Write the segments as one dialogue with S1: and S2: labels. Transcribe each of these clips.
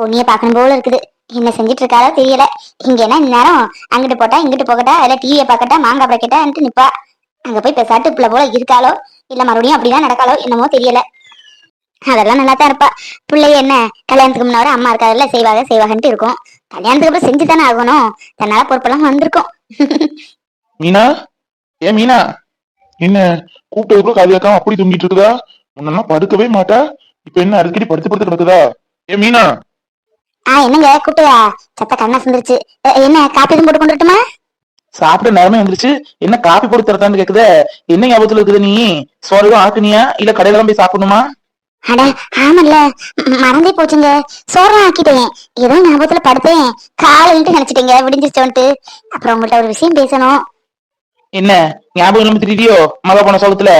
S1: பொண்ணிய பாக்கணும் போல இருக்குது. என்ன செஞ்சுட்டு இருக்காளோ தெரியல. இங்க என்ன இந்நேரம் அங்கிட்டு போட்டா இங்கிட்டு போகட்டா இல்ல டிவியை பார்க்கட்டா மாங்காய் பறக்கட்டான்ட்டு நிப்பா. அங்க போய் பெசாட்டு பிள்ளை போல இருக்காளோ இல்ல மறுபடியும் அப்படிதான் நடக்காளோ என்னமோ தெரியல. அதெல்லாம் நல்லா தான் இருப்பா. பிள்ளைய என்ன கல்யாணத்துக்கு முன்னாடி அம்மா இருக்காதுல்ல செய்வாகன்ட்டு இருக்கும். கல்யாணத்துக்கு அப்புறம் செஞ்சு தானே ஆகணும். தன்னால பொறுப்பெல்லாம் வந்திருக்கும்.
S2: மீனா, ஏன் மீனா, என்ன கூப்பிட்டதுக்குள்ள காது கேட்காம அப்படி தூங்கிட்டு இருக்குதா? முன்னெல்லாம் படுக்கவே மாட்டா, இப்ப என்ன அடிக்கடி படுத்து படுத்து கிடக்குதா? ஏன் மீனா.
S1: என்னங்க கூப்பிட்டியா? சத்த கண்ணா சுந்துருச்சு. என்ன காப்பி எதுவும் போட்டு கொண்டுட்டுமா?
S2: சாப்பிட நேரமே வந்துருச்சு, என்ன காப்பி போட்டு தரத்தான்னு கேக்குத? என்ன ஞாபகத்துல இருக்குது நீ? சோறு ஆக்குனியா இல்ல கடையில தான் போய் சாப்பிடணுமா?
S1: அட ஆமல்ல, மறந்தே போச்சுங்க. சோறுலாம் ஆக்கிட்டேன். ஏதோ ஞாபகத்துல படுத்தேன். காலையிட்டு நினைச்சிட்டீங்க விடிஞ்சிருச்சோன்ட்டு. அப்புறம் உங்கள்ட்ட ஒரு விஷயம் பேசணும்.
S2: என்ன ஞாபகம் இல்லாம திடீரியோ மழை போன சோகத்துல?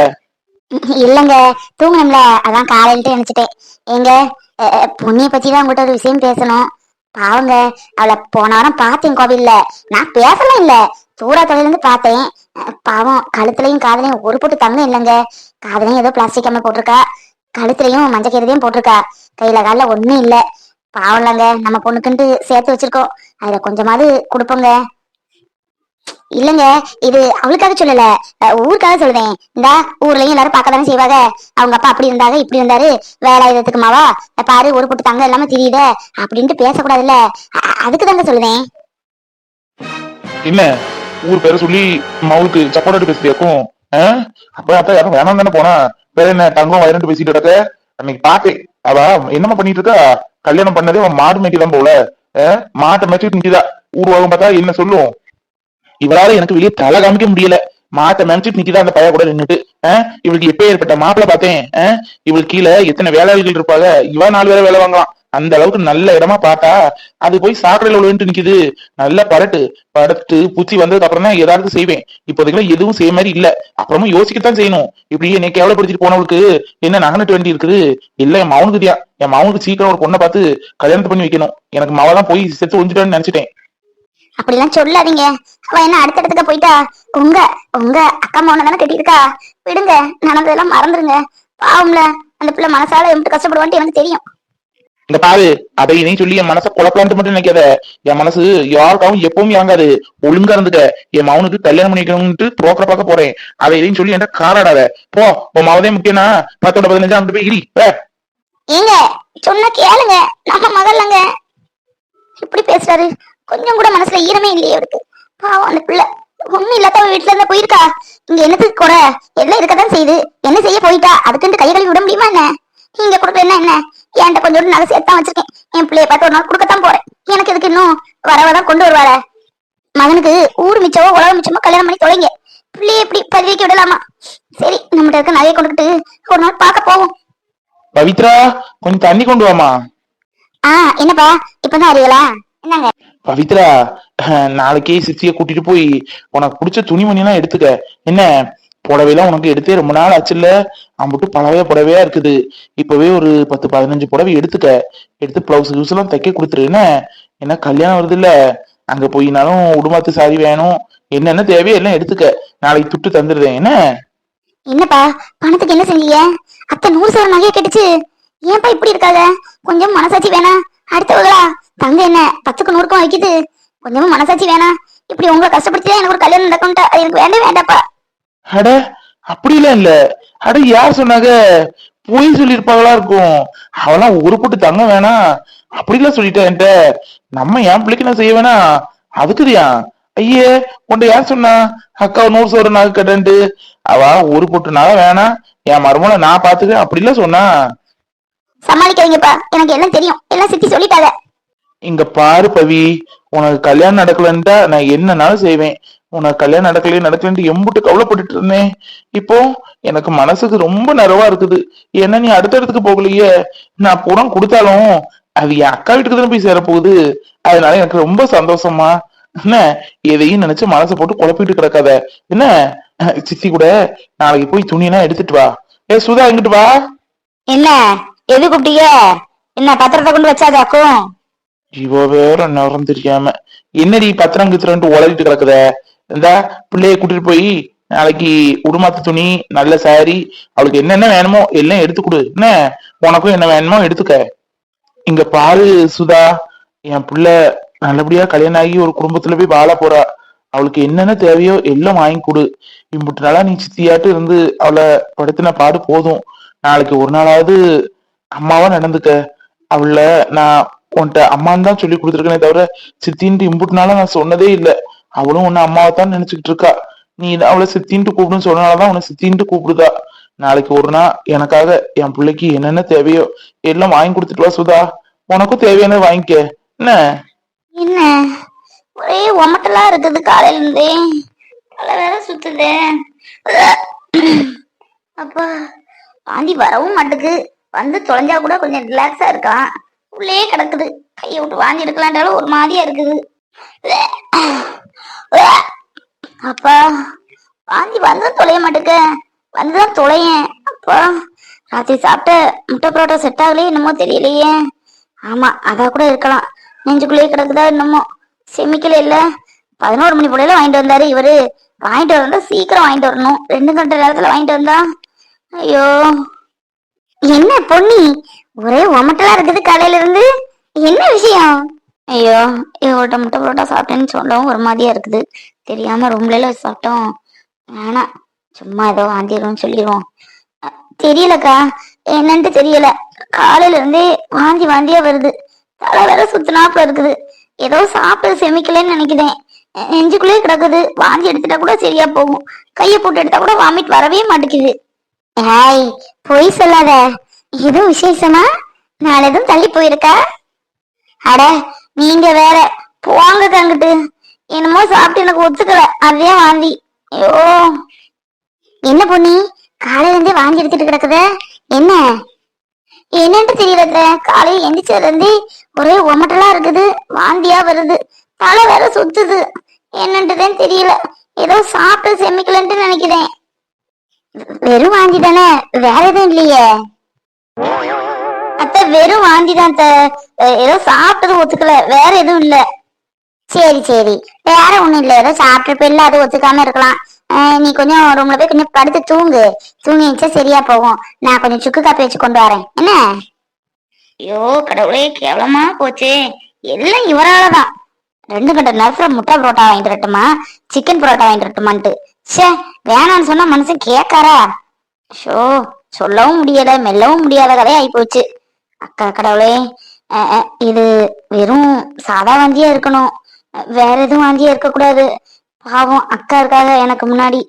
S1: இல்லங்க, தூங்கணும்ல, அதான் காலையிட்டு நினைச்சிட்டேன். எங்க பொண்ணிய பத்திதான் உங்கள்ட்ட ஒரு விஷயம் பேசணும். பாவங்க, அவளை போன வாரம் பார்த்தேன் கோவில்ல. நான் பேசலாம் இல்ல, தூரத்துல இருந்து பார்த்தேன். பாவம், கழுத்துலயும் காதலையும் ஒரு போட்டு தங்கம் இல்லைங்க. காதலையும் ஏதோ பிளாஸ்டிக் அம்மை போட்டிருக்கா, கழுத்துலயும் மஞ்சக்கீரதையும் போட்டிருக்கா. கையில கால ஒண்ணும் இல்ல. பாவம் இல்லங்க, நம்ம பொண்ணுக்குன்ட்டு சேர்த்து வச்சிருக்கோம். அதுல கொஞ்சமாவது கொடுப்போங்க. இல்லங்க, இது அவளுக்காக சொல்லல, ஊருக்காக சொல்லுவேன். இந்த ஊர்லயும் எல்லாரும் பார்க்கதானே செய்வாங்க. அவங்க அப்பா அப்படி இருந்தாங்க இப்படி இருந்தாரு, வேலாயுதத்துக்கு மாவா பாரு ஒரு போட்டு தங்க இல்லாம தெரியுத அப்படின்ட்டு பேசக்கூடாதுல்ல. அதுக்கு தாங்க சொல்லுவேன்.
S2: என்ன ஊர் பேரை சொல்லி மவுளுக்கு சப்போர்ட் பேசியாக்கும்? அப்ப அப்ப யாரும் வேணாம் தானே போனா, வேற என்ன தங்கம் வயிறு பேசிட்டு கிடக்க? அன்னைக்கு பாத்தேன், அவ என்னமா பண்ணிட்டு இருக்கா? கல்யாணம் பண்ணதே அவன் மாடு மேய்க்கதான் போல. மாட்டை மேய்ச்சிட்டு நிக்குதா. ஊர்வகம் பார்த்தா என்ன சொல்லும்? இவளால எனக்கு வெளியே தலை காமிக்க முடியல. மாட்டை நினைச்சிட்டு நிக்கிதான் அந்த பைய கூட நின்றுட்டு. இவளுக்கு எப்ப ஏற்பட்ட மாப்பிள்ள பார்த்தேன். இவளுக்கு கீழே எத்தனை வேலைகள் இருப்பாங்க. இவ 4 பேரை வேலை வாங்கலாம். அந்த அளவுக்கு நல்ல இடமா பார்த்தா அது போய் சாக்கடையில விழுந்துட்டு நிக்குது. நல்லா படுத்து பூச்சி வந்ததுக்கு அப்புறம் தான் ஏதாவது செய்வேன். இப்போதைக்கு எதுவும் செய்ய மாதிரி இல்ல. அப்புறமும் யோசிக்கத்தான் செய்யணும். இப்படி என்னை கேவலப்படுத்திட்டு போனவளுக்கு என்ன நகனட்டு வேண்டி இருக்குது? இல்ல என் மவனுக்கு தியா, என் மவனுக்கு சீக்கிரம் ஒரு பொண்ணை பார்த்து கல்யாணத்தை பண்ணி வைக்கணும். எனக்கு மவதான் போய் செத்து ஒழிஞ்சிட்டான்னு நினைச்சிட்டேன்.
S1: அப்படிலாம் சொல்லாதீங்க. அவ என்ன அடுத்தடுத்துக்க போயிட்டா? உங்க உங்க அக்கா மௌன தானே கட்டியிருக்கா. விடுங்க, நடந்ததெல்லாம் மறந்துருங்க. பாவம்ல, அந்த பிள்ளை மனசால எப்படி கஷ்டப்படுவான்ட்டு எனக்கு தெரியும்.
S2: இந்த பாரு, அதை இதையும் சொல்லி என் மனசை குழப்பலான்ட்டு மட்டும் நினைக்காத. என் மனசு யாருக்காகவும் எப்பவும் இயங்காது. ஒழுங்கா இருந்துக்க. என் மவனுக்கு கல்யாணம் பண்ணிக்கணும்ட்டு புரோக்கரை பார்க்க போறேன். அதை இதையும் சொல்லி என்கிட்ட காராடாத. போ, உன் மவதே முக்கியம்னா 10-15 போய் இடி.
S1: ஏங்க, சொன்ன கேளுங்க, நம்ம மகள்லங்க. இப்படி பேசுறாரு. கொஞ்சம் கூட மனசுல ஈரமே இல்லையே அவருக்கு. பாவம் அந்த பிள்ளை. ஒண்ணும் இல்லாத வீட்டுல இருந்தா போயிருக்கா. இங்க என்னத்துக்கு குறை? எல்லாம் இருக்கதான் செய்யுது. என்ன செய்ய போயிட்டா? அதுக்குன்ட்டு கை கழுவி விட முடியுமா என்ன? நீங்க கொடுக்க என்ன? என்கிட்ட கொஞ்சம் நகை சேர்த்தான் வச்சிருக்கேன். என் பிள்ளைய பார்த்து ஒரு நாள் கொடுக்கத்தான் போறேன். எனக்கு இதுக்கு இன்னும் வரவதான் கொண்டு வருவார. மகனுக்கு ஊர் மிச்சமோ உலக மிச்சமோ கல்யாணம் பண்ணி தொலைங்க. பிள்ளைய எப்படி பதிவிக்க விடலாமா? சரி, நம்மகிட்ட இருக்க நகையை கொண்டுகிட்டு ஒரு நாள் பார்க்க போவோம்.
S2: பவித்ரா, கொஞ்சம் தண்ணி கொண்டு வாமா.
S1: என்னப்பா இப்பதான் அறியலா? என்னங்க
S2: பவித்ரா, நாளைக்கே சித்திய கூட்டிட்டு போய் உனக்கு பிடிச்ச துணிமணி எல்லாம் எடுத்துக்க. என்ன புடவைலாம் உனக்கு எடுத்தே ரொம்ப நாள் ஆச்சுல்ல. அம்பிட்டு பழவையா புடவையா இருக்குது. இப்பவே ஒரு 10-15 புடவை எடுத்துக்க. எடுத்து பிளவுஸ் கிளவுஸ் எல்லாம் தைக்க கொடுத்துரு. என்ன கல்யாணம் வருது இல்ல, அங்க போயினாலும் உடுமாத்து சாரி வேணும். என்னென்ன தேவையோ எல்லாம் எடுத்துக்க. நாளைக்கு துட்டு தந்துடுறேன்.
S1: என்னப்பா பணத்துக்கு என்ன செஞ்சீங்க? அத்தை 100 சவரன் நகையை கேட்டுச்சு. ஏன்பா இப்படி இருக்காங்க? கொஞ்சம் மனசாட்சி வேணா? அடுத்தவங்களா தங்க என்ன 10க்கு 100க்கும் வைக்குது. கொஞ்சமும் மனசாட்சி வேணா? இப்படி உங்களை கஷ்டப்படுத்திதான் எனக்கு ஒரு கல்யாணம் நடக்கும்ட்டா அது எனக்கு வேண்டவே வேண்டாப்பா.
S2: அட அப்படிலாம் இல்ல. அட யார் சொன்னாங்க? போய் சொல்லிருப்பாங்களா இருக்கும். அவெல்லாம் ஒரு போட்டு தங்க வேணாம் அப்படிலாம் சொல்லிட்டேன் என்கிட்ட. நம்ம என் பிள்ளைக்கு நான் செய்ய வேணா, அதுக்குதியா? ஐயே, உன்ட யார் சொன்னா அக்கா 100 சவரன் நகை கட்டன்ட்டு? அவ ஒரு போட்டு நகை வேணாம், என் மருமகளை நான் பாத்துக்கிறேன் அப்படிலாம் சொன்னா.
S1: சமாளிக்காதீங்கப்பா, எனக்கு எல்லாம் தெரியும். எல்லாம் சித்தி சொல்லிட்டாங்க.
S2: இங்க பாரு பவி, உனக்கு கல்யாணம் நடக்கலன்ட்டா நான் என்னன்னாலும் செய்வேன். உனக்கு கல்யாணம் நடக்கலன்ட்டு எம்புட்டு கவலைப்பட்டுட்டு இருந்தேன். இப்போ எனக்கு மனசுக்கு ரொம்ப நிறைவா இருக்குது. ஏன்னா நீ அடுத்த இடத்துக்கு போகலையே. நான் பணம் கொடுத்தாலும் அது என் அக்கா வீட்டுக்கு தானே போய் சேரப்போகுது. அதனால எனக்கு ரொம்ப சந்தோஷமா. என்ன எதையும் நினைச்சு மனசை போட்டு குழப்பிட்டு கிடக்காத. என்ன சித்தி கூட நாளைக்கு போய் துணியெல்லாம் எடுத்துட்டு வா. சுதா எங்கிட்டு வா.
S1: என்ன எது கூப்பிட்டீங்க? என்ன பத்திரத்தை கொண்டு வச்சாதாக்கும்?
S2: இவ வேற நேரம் தெரியாம என்னடி பத்திரம் கித்திரன்ட்டு உளறிட்டு கிடக்குத. இந்த பிள்ளைய கூட்டிட்டு போய் நாளைக்கு உடுமாத்து துணி, நல்ல சாரி, அவளுக்கு என்னென்ன வேணுமோ எல்லாம் எடுத்து கொடு. என்ன உனக்கும் என்ன வேணுமோ எடுத்துக்க. இங்க பாரு சுதா, என் புள்ள நல்லபடியா கல்யாணம் ஆகி ஒரு குடும்பத்துல போய் வாழ போறா. அவளுக்கு என்னென்ன தேவையோ எல்லாம் வாங்கி கொடு. இம்புட்டு நாளா நீ சித்தியாட்டு இருந்து அவளை படுத்தின பாடு போதும். நாளைக்கு ஒரு நாளாவது அம்மாவா நடந்துக்க. அவள நான் உன்கிட்ட அம்மான்னு தான் சொல்லி கொடுத்துருக்கேனே தவிர சித்தின்ட்டு இம்புட்டு நாளா நான் சொன்னதே இல்லை. அவளும் உன்னை அம்மாவை தான் நினைச்சுக்கிட்டு இருக்கா. நீ அவளை சித்தின்ட்டு கூப்பிடுன்னு சொன்னனாலதான் உன்னை சித்தின்ட்டு கூப்பிடுதா. நாளைக்கு ஒரு நாள் எனக்காக என் பிள்ளைக்கு என்னென்ன தேவையோ எல்லாம் வாங்கி கொடுத்துட்டு வா சுதா. உனக்கும் தேவையானது வாங்கிக்க என்ன.
S1: என்ன ஒரே ஒமட்டலா இருக்குது காலையில இருந்தே. தலை வேற சுத்துதே. அப்பா வாந்தி வரவும் மாட்டுக்கு. வந்து தொலைஞ்சா கூட கொஞ்சம் ரிலாக்ஸா இருக்கான். உள்ளே கிடக்குது. கையை விட்டு வாந்தி எடுக்கலான்றாலும் ஒரு மாதிரியா இருக்குது. அப்பா வாந்தி வந்து தொலைய மாட்டுக்க. வந்துதான் தொலையேன். அப்பா ராத்திரி சாப்பிட்ட முட்டை பரோட்டா செட் ஆகலையே என்னமோ தெரியலையே. ஆமா அதா கூட இருக்கலாம். நெஞ்சுக்குள்ளேயே கிடக்குதா என்னமோ. செமிக்கல இல்ல. 11 மணி போல வாங்கிட்டு வந்தாரு இவரு. வாங்கிட்டு வந்தா சீக்கிரம் வாங்கிட்டு வரணும். 2 கண்ட நேரத்துல வாங்கிட்டு வந்தா. ஐயோ என்ன பொன்னி ஒரே ஒமட்டலா இருக்குது காலையில இருந்து. என்ன விஷயம்? ஐயோ இவர்கிட்ட முட்டை பரோட்டா சாப்பிட்டேன்னு சொல்லவும் ஒரு மாதிரியா இருக்குது. தெரியாம ரூம்ல சாப்பிட்டோம். வேணாம் சும்மா ஏதோ வாந்திடுவோம் சொல்லிடுவோம். தெரியலக்கா என்னன்ட்டு தெரியல. காலையில இருந்தே வாந்தி வாந்தியா வருது. தலை வேற சுத்தினாப்புல இருக்குது. ஏதோ சாப்பிட்டு செமிக்கலன்னு நினைக்கிறேன். நெஞ்சுக்குள்ளே கிடக்குது. வாந்தி எடுத்துட்டா கூட சரியா போகும். கையை போட்டு எடுத்தா கூட வாமிட் வரவே மாட்டேங்குது. ஏய் பொய் சொல்லாத. எதுவும் விசேஷமா? நான் எதுவும் தள்ளி போயிருக்கா? அட நீங்க வேற போங்க கங்கிட்டு. என்னமோ சாப்பிட்டு எனக்கு ஒத்துக்கல. அதே வாந்தி. ஐயோ என்ன பொண்ணி காலையில இருந்தே வாந்தி எடுத்துட்டு கிடக்குத? என்ன என்னன்ட்டு தெரியல. காலையில எந்திரிச்சதுல இருந்து ஒரே ஒமட்டலா இருக்குது. வாந்தியா வருது. தலை வேற சுத்துது. என்னன்ட்டுதான் தெரியல. ஏதோ சாப்பிட்டு செமிக்கலன்ட்டு நினைக்கிறேன். வெறும் வாந்தி தானே, வேற எதுவும் இல்லையே? அத்தை வெறும் வாந்தி தான். ஏதோ சாப்பிட்டது ஒத்துக்கல, வேற எதுவும் இல்ல. சரி சரி வேற ஒண்ணும் இல்ல. ஏதோ சாப்பிட்டு இல்ல அது ஒத்துக்காம இருக்கலாம். நீ கொஞ்சம் ரூம்ல போய் கொஞ்சம் படுத்து தூங்கு. தூங்கிச்சா சரியா போகும். நான் கொஞ்சம் சுக்கு காப்பி வச்சு கொண்டு வரேன் என்ன. ஐயோ கடவுளே கேவலமா போச்சே. எல்லாம் இவராலதான். 2 கண்ட நேரத்துல முட்டை புரோட்டா வாங்கிட்டு வரட்டுமா சிக்கன் புரோட்டா வாங்கிட்டு வரட்டுமான்ட்டு. சே வேணான்னு சொன்னா மனுஷன் கேட்காரா? ஷோ சொல்லவும் முடியல மெல்லவும் முடியாத கதையா ஆகி போச்சு. அக்கா கடவுளே. இது வெறும் சாதா வாந்தியா இருக்கணும். வேற எதுவும் வாந்தியா இருக்க கூடாது. பாவம் அக்கா இருக்காக எனக்கு முன்னாடி.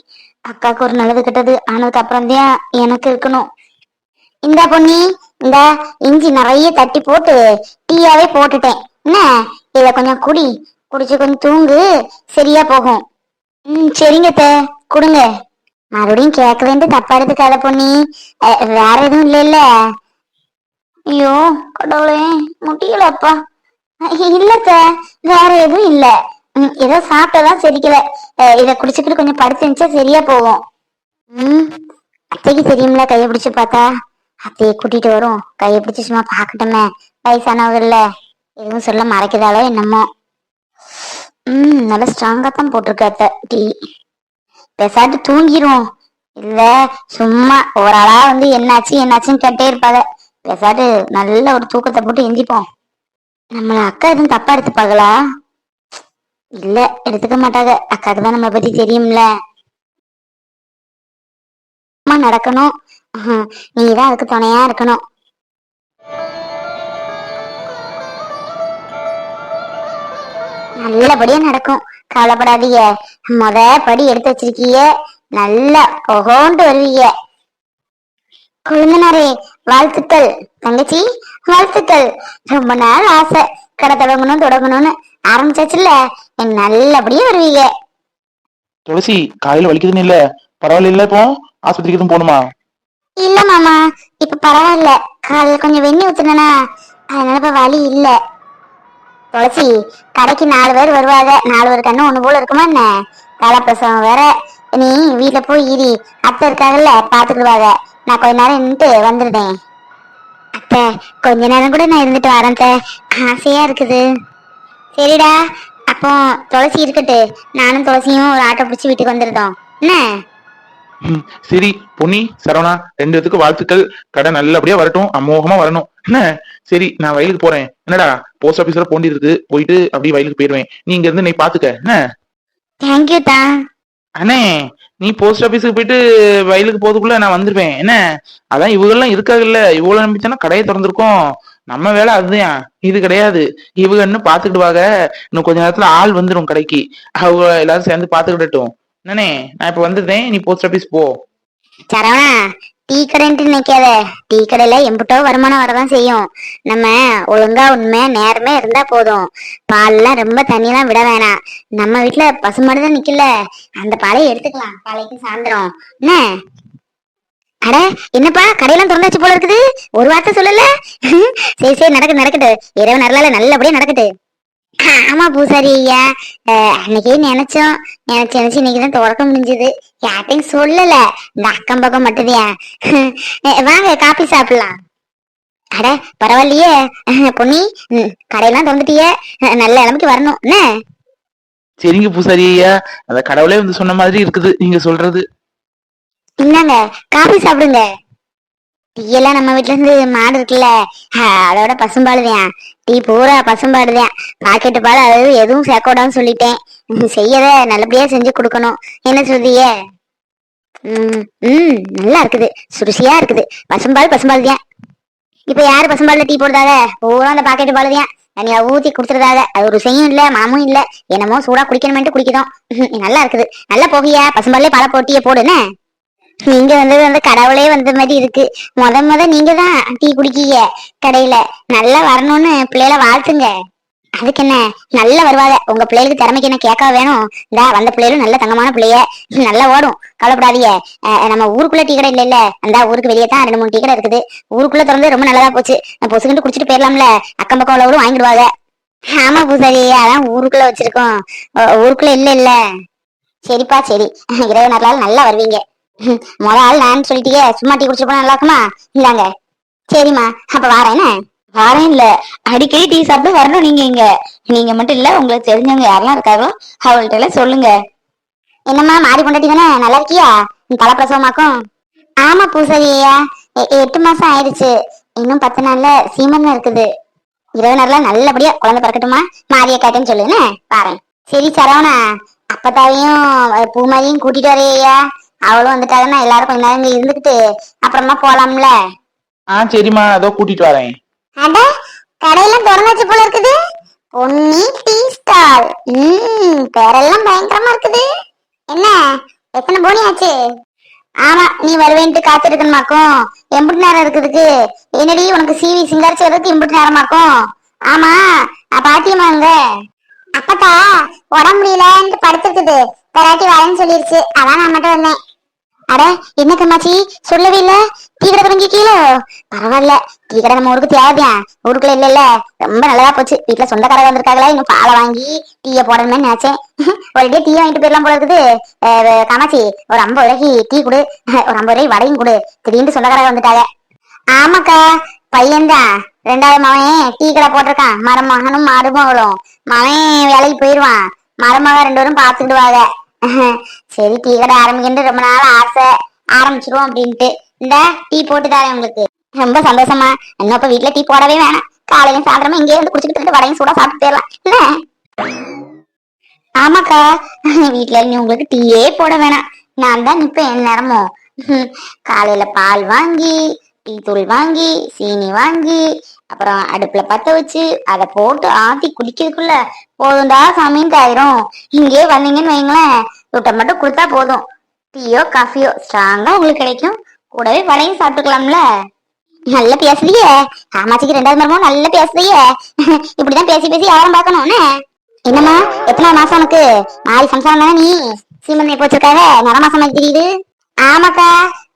S1: அக்காவுக்கு ஒரு நல்லது கெட்டது ஆனதுக்கு அப்புறம் தான் எனக்கு இருக்கணும். இந்த பொண்ணி இந்த இஞ்சி நிறைய தட்டி போட்டு டீயாவே போட்டுட்டேன் என்ன. இத கொஞ்சம் குடிச்சு கொஞ்சம் தூங்கு சரியா போகும். சரிங்க கொடுங்க. மறுபடியும் கேட்க வேண்டிய தப்பா எடுத்துக்காத பொண்ணி. வேற எதுவும் இல்ல. ஐயோ கடவுளே முடியலப்பா. இல்ல வேற எதுவும் இல்ல. ஏதோ சாப்பிட்டதான் செரிக்கல. இத குடிச்சுக்கிட்டு கொஞ்சம் படுத்துச்சா சரியா போகும். அத்தைக்கு தெரியும்ல கைய பிடிச்சு பார்த்தா. அத்தைய கூட்டிட்டு வரும். கைய பிடிச்சு சும்மா பாக்கட்டுமே. வயசானவங்கல்ல எதுவும் சொல்ல மறைக்குதாலோ என்னமோ. நல்லா ஸ்ட்ராங்கா தான் போட்டிருக்க அத்தை டீ. பேசாட்டு தூங்கிரும். இல்ல சும்மா ஒரு ஆளா வந்து என்னாச்சுன்னு கேட்டே இருப்பாங்க. பேசாட்டு நல்ல ஒரு தூக்கத்தை போட்டு எந்திப்போம். நம்மள அக்கா எதுவும் தப்பா எடுத்துப்பாங்களா? இல்ல எடுத்துக்க மாட்டாங்க. அக்காக்கு தான் நம்ம பத்தி தெரியும்ல. நடக்கணும். நீதான் அதுக்கு துணையா இருக்கணும். நல்லபடியா நடக்கும். கவலைப்படாதீங்க. படி எடுத்து வச்சிருக்கீங்க. நல்லா ஒகோண்டு வருவீங்க. கொழுந்தனாரே வாழ்த்துக்கள். தங்கச்சி வாழ்த்துக்கள். ரொம்ப நாள் ஆசை கடை தொடங்கணும்னு ஆரம்பிச்சாச்சுல்ல. நல்லபடியா வருவீங்க.
S2: துளசி காலையில வலிக்குதுன்னு இல்ல பரவாயில்ல. இப்போ ஆஸ்பத்திரிக்கு எதுவும் போகணுமா?
S1: இல்ல மாமா இப்ப பரவாயில்ல. காலையில கொஞ்சம் வெண்ணி ஊத்துனா அதனால இப்ப வலி இல்ல. துளசி கடைக்கு 4 பேர் வருவாங்க. 4 பேர் கண்ணு ஒண்ணு போல இருக்குமா என்ன? காலப்பிரசவம் வேற. நீ வீட்டுல போய் இரி. அத்தை இருக்காங்கல்ல பாத்துக்கிடுவாங்க. நான் கொஞ்ச நேரம் நின்றுட்டு வந்துருந்தேன். அத்தை கொஞ்ச நேரம் கூட நான் இருந்துட்டு வரேன். ஆசையா இருக்குது. சரிடா அப்போ துளசி இருக்கட்டு. நானும் துளசியும் ஒரு ஆட்டோ பிடிச்சி வீட்டுக்கு வந்துருந்தோம் என்ன.
S2: சரி பொன்னி சரவணா 2 பேத்துக்கு வாழ்த்துக்கள். கடை நல்லபடியா வரட்டும், அமோகமா வரணும் என்ன. சரி நான் வயலுக்கு போறேன். என்னடா போஸ்ட் ஆபீஸ்ல போண்டி இருக்கு, போயிட்டு அப்படியே வயலுக்கு போயிடுவேன். நீ இங்க இருந்து நீ பாத்துக்க என்ன.
S1: தேங்க்யூ தா.
S2: அண்ணே நீ போஸ்ட் ஆபீஸுக்கு போயிட்டு வயலுக்கு போறதுக்குள்ள நான் வந்துருவேன் என்ன. அதான் இவங்கெல்லாம் இருக்காங்கல்ல, இவ்வளவு நம்பிச்சானா கடையை திறந்திருக்கோம். நம்ம வேலை அதுதான், இது கிடையாது. இவங்க இன்னும் பாத்துக்கிடுவாங்க. இன்னும் கொஞ்ச நேரத்துல ஆள் வந்துடும் கடைக்கு. அவங்க எல்லாரும் சேர்ந்து பாத்துக்கிடட்டும். என்னண்ணே நான் இப்ப வந்துருந்தேன், நீ போஸ்ட் ஆபீஸ் போ.
S1: சரவணா, டீ கடைன்ட்டு நிக்காத. டீ கடையில எம்புட்டோ வருமானம் வரதான் செய்யும். நம்ம ஒழுங்கா உண்மையா நேரமே இருந்தா போதும். பால்லாம் ரொம்ப தண்ணியெல்லாம் விட வேணாம். நம்ம வீட்டுல பசுமாடு தான் நிக்கல, அந்த பாலையை எடுத்துக்கலாம் காலைக்கு சாயந்தரம் என்ன. அட என்னப்பா கடையெல்லாம் திறந்தாச்சு போல இருக்குது, ஒரு வார்த்தை சொல்லல. சரி சரி, நடக்கட்டு இரவு நரலால நல்லபடியா நடக்கட்டு. ஆமா பூசாரி ஐயா, அன்னைக்கே நினைச்சோம். நினைச்சு இன்னைக்குதான் துறக்க முடிஞ்சது. யார்ட்டையும் சொல்லல, இந்த அக்கம் பக்கம் மட்டும்தான். வாங்க காபி சாப்பிடலாம். அட பரவாயில்லையே பொன்னி, கடையெல்லாம் திறந்துட்டியே, நல்ல நிலைமைக்கு வரணும் என்ன.
S2: சரிங்க பூசாரி ஐயா, அந்த கடவுளே வந்து சொன்ன மாதிரி இருக்குது நீங்க சொல்றது.
S1: இந்தாங்க காபி சாப்பிடுங்க. டீ எல்லாம் நம்ம வீட்டுல இருந்து மாடு இருக்குல்ல, அதோட பசும்பாடுதான். டீ பூரா பசும்பாடுதான். பாக்கெட்டு பால் அதாவது எதுவும் சேர்க்கக்கூடாதுன்னு சொல்லிட்டேன். செய்யத நல்லபடியா செஞ்சு கொடுக்கணும். என்ன சொல்றீங்க? நல்லா இருக்குது, சுருசியா இருக்குது. பசும்பால் தான். இப்ப யாரு பசும்பால்ல டீ போடுறாங்க? பூரா அந்த பாக்கெட்டு பால் தான். தனியா ஊத்தி குடுத்துறதாக. அது ஒரு ருசியும் இல்ல, மாமும் இல்ல. என்னமோ சூடா குடிக்கணும்ட்டு குடிக்கிறோம். நல்லா இருக்குது. நல்லா போகியா, பசும்பால்லே பல போட்டியே போடுன்னு. நீங்க வந்தது வந்து கடவுளே வந்த மாதிரி இருக்கு. முத நீங்க தான் டீ குடிக்கீங்க கடையில. நல்லா வரணும்னு பிள்ளைகளை வாழ்த்துங்க. அதுக்கு என்ன, நல்லா வருவாங்க. உங்க பிள்ளைகளுக்கு திறமைக்கு என்ன கேட்க வேணும். இந்த வந்த பிள்ளைகளும் நல்ல தங்கமான பிள்ளைய, நல்லா ஓடும். கவலைப்படாதீங்க. நம்ம ஊருக்குள்ள டீ கடை இல்ல, அந்த ஊருக்கு வெளியே தான் 2 3 டீ கடை இருக்குது. ஊருக்குள்ள திறந்து ரொம்ப நல்லதா போச்சு. பொசுக்கிட்டு குடிச்சிட்டு போயிடலாம்ல, அக்கம் பக்கம் உள்ளவரும் வாங்கிடுவாங்க. ஆமா பூசாரி, அதான் ஊருக்குள்ள வச்சிருக்கோம். ஊருக்குள்ள இல்ல. சரிப்பா சரி, இரவு நாளால நல்லா வருவீங்க. முத ஆள் நான் சொல்லிட்டீங்க, சும்மா டீ குடிச்சு போனா நல்லா இருக்குமா? இந்தாங்க. சரிம்மா, அப்ப வாரேன். வாரேன் இல்ல, அடிக்கடி டீ சாப்பிட்டு வரணும். நீங்க மட்டும் இல்ல, உங்களுக்கு தெரிஞ்சவங்க யாரெல்லாம் இருக்காங்களோ அவங்கள்ட்ட எல்லாம் சொல்லுங்க. என்னம்மா மாறி கொண்டாட்டி தானே, நல்லா இருக்கியா? தலைப்பிரசவமாக்கும். ஆமா பூசாரியா, 8 மாசம் ஆயிடுச்சு. இன்னும் 10 நாள்ல சீமந்தம் இருக்குது. இரவு நேரம் நல்லபடியா குழந்தை பிறக்கட்டுமா? மாறிய காட்டுன்னு சொல்லுங்க பாறேன். சரி சரவணா, அப்பத்தாவையும் பூமாரியும் கூட்டிட்டு வரையா. அவளும் வந்துட்டாங்கன்னா எல்லாரும் கொஞ்ச நேரம் இங்க இருந்துகிட்டு அப்புறமா போலாம்ல.
S2: சரிம்மா, அதோ கூட்டிட்டு வரேன்.
S1: அட கடையெல்லாம் திறந்தாச்சு போல இருக்குது. Ponni tea stall. பேரெல்லாம் பயங்கரமா இருக்குது. என்ன எத்தனை போனி ஆச்சு? ஆமா, நீ வருவேன்ட்டு காத்திருக்கணுமாக்கும். எம்புட்டு நேரம் இருக்குதுக்கு? என்னடி உனக்கு சிவி சிங்காரிச்சதுக்கு எம்புட்டு நேரமாக்கும்? ஆமா, பாத்தியமாங்க. அப்பத்தா உடம்பு முடியலன்ட்டு படுத்துருக்குது. கராட்டி வரேன்னு சொல்லிருச்சு, அதான் நான் மட்டும் வந்தேன். அட என்ன கம்மாச்சி, சொல்லவே இல்ல. டீ கடை தொடங்கி கீழே. பரவாயில்ல, டீ கடை நம்ம ஊருக்கு தேவையா? ஊருக்குள்ள இல்ல. ரொம்ப நல்லதா போச்சு. வீட்டுல சொந்தக்காரங்க வந்திருக்காங்களா, இன்னும் பாலை வாங்கி டீயை போடணும்னு நினைச்சேன். ஒரு டே டீ வாங்கிட்டு போயிடலாம் போல இருக்குது. காமாச்சி, ஒரு 50 ரூபாய்க்கு டீ கொடு, ஒரு 50 ரூபாய் வடையும் கொடு. திடீர்னு சொந்தக்காரங்க வந்துட்டாங்க. ஆமாக்கா, பையன்தான் 2வது மவன் டீ கடை போட்டிருக்கான். மருமகனும் மருமகளும். மவன் வேலைக்கு போயிடுவான், மருமக 2 பேரும் பாத்துக்கிடுவாங்க. சரி டீ கடை ஆரம்பிக்கிட்டு ரொம்ப நாள் ஆசை, ஆரம்பிச்சிருவோம் அப்படின்ட்டு. இந்த டீ போட்டு தரேன் உங்களுக்கு. ரொம்ப சந்தோஷமா. இன்னும் இப்ப வீட்டுல டீ போடவே வேணாம். காலையிலும் சாயந்தரமா இங்கே வந்து குடிச்சுக்கிட்டு வடையும் சூடா சாப்பிட்டு போயிடலாம் என்ன. ஆமாக்கா, வீட்டுல நீ உங்களுக்கு டீயே போட வேணாம். நான் தான் நிப்பேன் என் நேரமும். காலையில பால் வாங்கி, டீ தூள் வாங்கி, சீனி வாங்கி, அப்புறம் அடுப்புல பத்த வச்சு அதை போட்டு ஆத்தி குடிக்கிறதுக்குள்ள போதும்டா சாமின்னு ஆயிரும். இங்கே வந்தீங்கன்னு வைங்களேன், தொட்டை மட்டும் கொடுத்தா போதும். டீயோ காஃபியோ ஸ்ட்ராங்கா உங்களுக்கு கிடைக்கும். கூடவே வடையும் சாப்பிட்டுக்கலாம்ல. நல்ல பேசுறியே காமாட்சிக்கு 2வது மரமும் நல்ல பேசுறியே. இப்படிதான் பேசி பேசி யாரும் பார்க்கணும்னு. என்னம்மா எத்தனை மாசம் உனக்கு? மாறி சம்சாரம் தானே நீ? சீமந்தை போச்சிருக்காக நர மாசம் தெரியுது. ஆமாக்கா,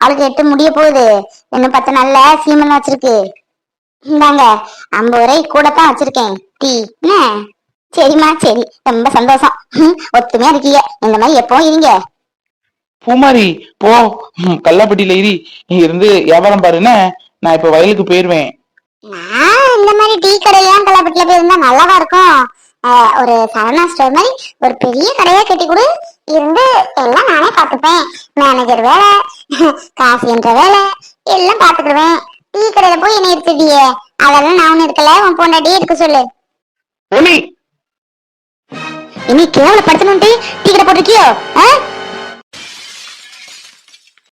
S1: அவளுக்கு 8 முடிய போகுது. இன்னும் 10 நாள்ல சீமந்தம் வச்சிருக்கு. இந்தாங்க 50 ரூபாய் கூட தான் வச்சிருக்கேன் டீ என்ன. சரிம்மா சரி, ரொம்ப சந்தோஷம். ஒத்துமையா இருக்கீங்க, இந்த மாதிரி எப்பவும் இருங்க.
S2: பூமாரி போ, கல்லாப்பட்டியில ஏறி நீ இருந்து வியாபாரம் பாருன்னு. நான் இப்ப வயலுக்கு போயிருவேன்.
S1: நான் இந்த மாதிரி டீ கடையெல்லாம் கல்லாப்பட்டியில போயிருந்தா நல்லாவா இருக்கும். ஒரு சரணா ஸ்டோர் மாதிரி ஒரு பெரிய கடையா கட்டி கொடு. இருந்து எல்லாம் நானே பாத்துப்பேன். மேனேஜர் வேலை, காசு என்ற வேலை எல்லாம் பாத்துக்கிடுவேன். டீ கடையில போய் என்ன எடுத்துட்டியே, அதெல்லாம் நான் ஒண்ணு இருக்கல, உன் பொண்டாட்டியே எடுக்க சொல்லு.
S2: பொன்னி
S1: இனி கேவலப்படுத்தணும்ட்டு டீ கடை போட்டிருக்கியோ?